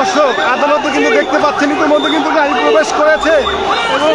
দর্শক আদালতে কিন্তু দেখতে পাচ্ছেন ইতিমধ্যে কিন্তু গাড়ি প্রবেশ করেছে এবং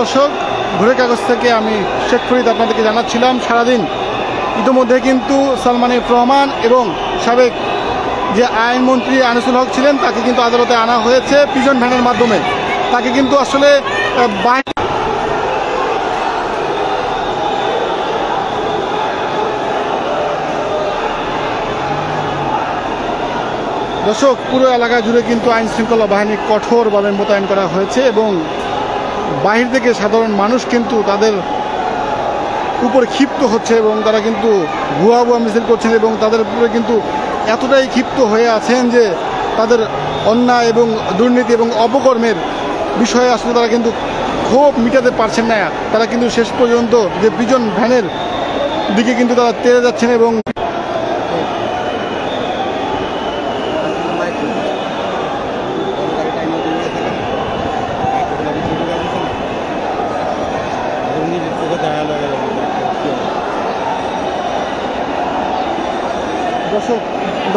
দর্শক ভোরের কাগজ থেকে আমি শেখ ফরিদ আপনাদেরকে জানাচ্ছিলাম সারাদিন ইতিমধ্যে কিন্তু সালমান এফ রহমান এবং সাবেক যে আইনমন্ত্রী আনিসুল হক ছিলেন তাকে কিন্তু আদালতে আনা হয়েছে পিজন ভ্যানের মাধ্যমে। তাকে কিন্তু আসলে দর্শক পুরো এলাকা জুড়ে কিন্তু আইন শৃঙ্খলা বাহিনী কঠোরভাবে মোতায়েন করা হয়েছে এবং বাহির থেকে সাধারণ মানুষ কিন্তু তাদের উপর ক্ষিপ্ত হচ্ছে এবং তারা কিন্তু ভুয়া ভুয়া মিছিল করছেন এবং তাদের উপরে কিন্তু এতটাই ক্ষিপ্ত হয়ে আছেন যে তাদের অন্যায় এবং দুর্নীতি এবং অপকর্মের বিষয়ে আসলে তারা কিন্তু ক্ষোভ মিটাতে পারছেন না। তারা কিন্তু শেষ পর্যন্ত যে পিজন ভ্যানের দিকে কিন্তু তারা তেড়ে যাচ্ছেন এবং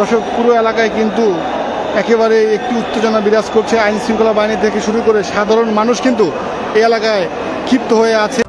দর্শক পুরো এলাকায় কিন্তু একেবারে একটি উত্তেজনা বিরাজ করছে। আইন শৃঙ্খলা বাহিনী থেকে শুরু করে সাধারণ মানুষ কিন্তু এই এলাকায় ক্ষিপ্ত হয়ে আছে।